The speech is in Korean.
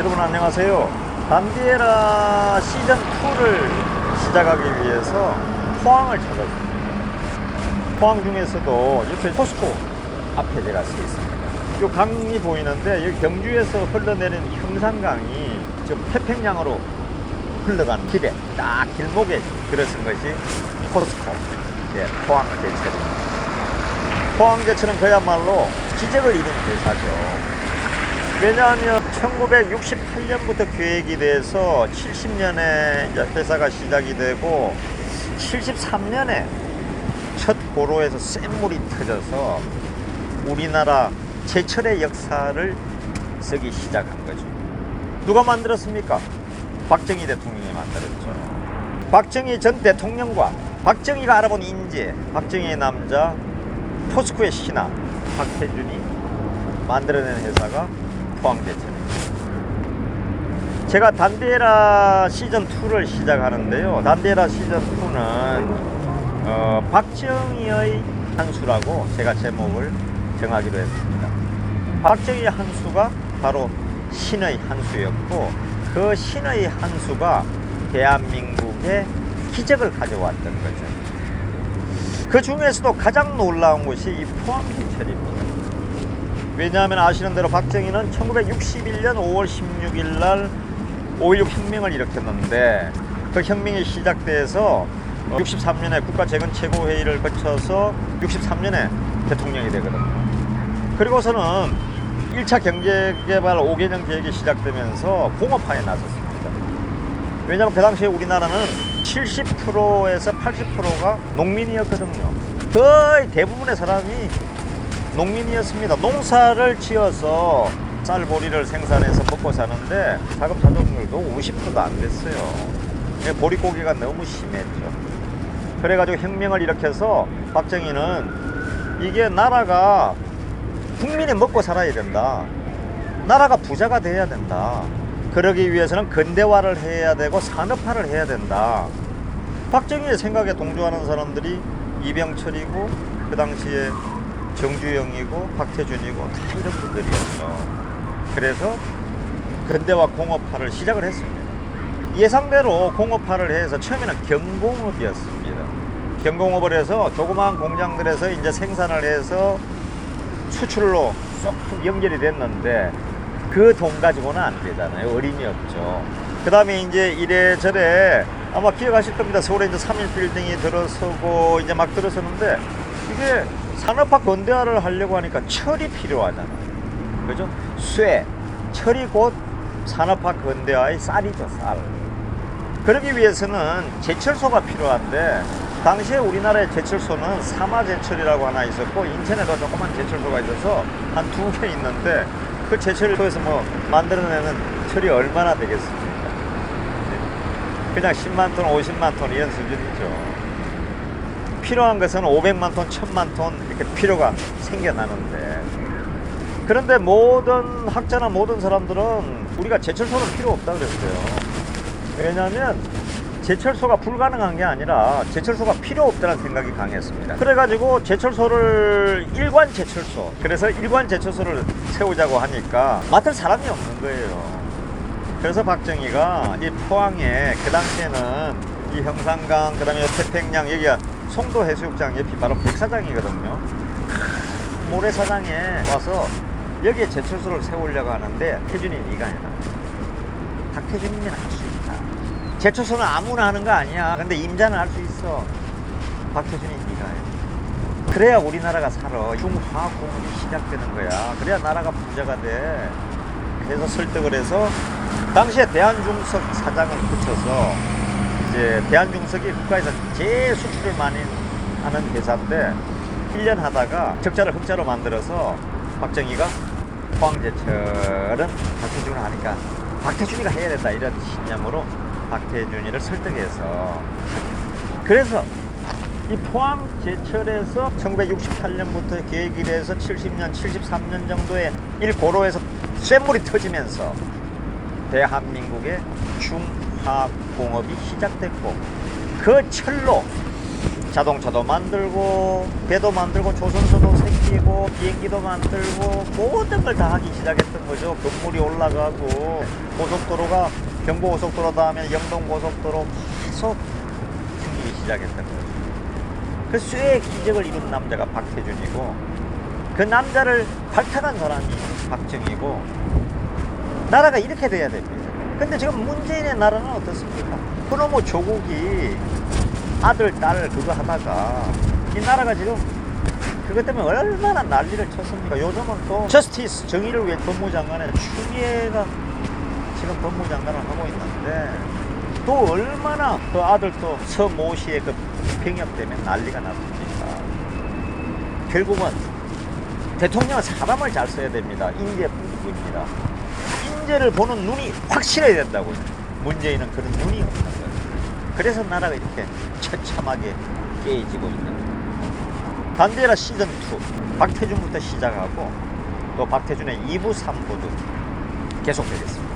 여러분 안녕하세요. 단디에라 시즌2를 시작하기 위해서 포항을 찾았습니다. 포항 중에서도 옆에 포스코 앞에 제가 서 있습니다. 이 강이 보이는데 여기 경주에서 흘러내리는 형산강이 지금 태평양으로 흘러가는 길에 딱 길목에 들어선 것이 포스코 포항제철입니다. 포항제철은 그야말로 기적을 이룬 회사죠. 왜냐하면 1968년부터 계획이 돼서 70년에 회사가 시작이 되고 73년에 첫 고로에서 샘물이 터져서 우리나라 제철의 역사를 쓰기 시작한 거죠. 누가 만들었습니까? 박정희 대통령이 만들었죠. 박정희 전 대통령과 박정희가 알아본 인재, 박정희의 남자, 포스코의 신하 박태준이 만들어낸 회사가 포항제철입니다. 제가 단디에라 시즌2를 시작하는데요. 단디에라 시즌2는 박정희의 한수라고 제가 제목을 정하기로 했습니다. 박정희의 한수가 바로 신의 한수였고, 그 신의 한수가 대한민국에 기적을 가져왔던 거죠. 그 중에서도 가장 놀라운 것이 이 포항제철입니다. 왜냐하면 아시는 대로 박정희는 1961년 5월 16일 날 5.16 혁명을 일으켰는데, 그 혁명이 시작돼서 63년에 국가재건최고회의를 거쳐서 63년에 대통령이 되거든요. 그리고서는 1차 경제개발 5개년 계획이 시작되면서 공업화에 나섰습니다. 왜냐하면 그 당시에 우리나라는 70%에서 80%가 농민이었거든요. 거의 대부분의 사람이 농민이었습니다. 농사를 지어서 쌀보리를 생산해서 먹고 사는데 자금 자동률도 50%도 안 됐어요. 보릿고기가 너무 심했죠. 그래가지고 혁명을 일으켜서 박정희는 이게 나라가 국민이 먹고 살아야 된다. 나라가 부자가 돼야 된다. 그러기 위해서는 근대화를 해야 되고 산업화를 해야 된다. 박정희의 생각에 동조하는 사람들이 이병철이고 그 당시에 정주영이고 박태준이고 다 이런 분들이었죠. 그래서 근대화 공업화를 시작을 했습니다. 예상대로 공업화를 해서 처음에는 경공업이었습니다. 경공업을 해서 조그마한 공장들에서 이제 생산을 해서 수출로 쏙 연결이 됐는데 그 돈 가지고는 안 되잖아요. 어림이 없죠. 그 다음에 이제 이래저래 아마 기억하실 겁니다. 서울에 이제 3일 빌딩이 들어서고 이제 막 들어서는데 이게 산업화 근대화를 하려고 하니까 철이 필요하잖아요. 그죠? 철이 곧 산업화 근대화의 쌀이죠, 쌀. 그러기 위해서는 제철소가 필요한데, 당시에 우리나라의 제철소는 삼화제철이라고 하나 있었고, 인천에도 조그만 제철소가 있어서 한 2개 있는데, 그 제철소에서 뭐 만들어내는 철이 얼마나 되겠습니까? 그냥 10만 톤, 50만 톤 이런 수준이죠. 필요한 것은 500만 톤, 1000만 톤 이렇게 필요가 생겨나는데, 그런데 모든 학자나 모든 사람들은 우리가 제철소는 필요 없다 그랬어요. 왜냐하면 제철소가 불가능한 게 아니라 제철소가 필요 없다는 생각이 강했습니다. 그래가지고 제철소를 일관 제철소, 그래서 일관 제철소를 세우자고 하니까 맡을 사람이 없는 거예요. 그래서 박정희가 이 포항에 그 당시에는 이 형산강, 그 다음에 태평양, 여기가 송도 해수욕장 옆이 바로 백사장이거든요. 모래사장에 와서 여기에 제철소를 세우려고 하는데, 태준이 네가 해라. 박태준이면 할 수 있다. 제철소는 아무나 하는 거 아니야. 근데 임자는 할 수 있어. 박태준이 네가 해. 그래야 우리나라가 살아. 중화공업이 시작되는 거야. 그래야 나라가 부자가 돼. 그래서 설득을 해서 당시에 대한중석 사장을 붙여서, 이제 대한중석이 국가에서 제일 수출을 많이 하는 회사인데 1년 하다가 적자를 흑자로 만들어서 박정희가 포항제철은 박태준이 하니까 박태준이가 해야 된다, 이런 신념으로 박태준이를 설득해서, 그래서 이 포항제철에서 1968년부터 계획이 돼서 70년, 73년 정도에 1고로에서 쇳물이 터지면서 대한민국의 중화공업이 시작됐고, 그 철로 자동차도 만들고 배도 만들고 조선소도 생기고 비행기도 만들고 모든 걸 다 하기 시작했던 거죠. 건물이 올라가고 고속도로가 경부고속도로 다음에 영동고속도로 계속 생기기 시작했던 거죠. 그 쇠의 기적을 이룬 남자가 박태준이고 그 남자를 발탁한 사람이 박정희고 나라가 이렇게 돼야 됩니다. 근데 지금 문재인의 나라는 어떻습니까? 그놈의 조국이 아들, 딸 그거 하다가 이 나라가 지금 그것 때문에 얼마나 난리를 쳤습니까? 요즘은 또 저스티스, 정의를 위해 법무장관에 추미애가 지금 법무장관을 하고 있는데 또 얼마나 그 아들 또 서모 씨의 그 병역 때문에 난리가 났습니까? 결국은 대통령은 사람을 잘 써야 됩니다. 인재뿐입니다. 인재를 보는 눈이 확실해야 된다고요. 문재인은 그런 눈이 없는 거예요. 그래서 나라가 이렇게 처참하게 깨지고 있는 거예요. 반대라 시즌2 박태준부터 시작하고 또 박태준의 2부 3부도 계속되겠습니다.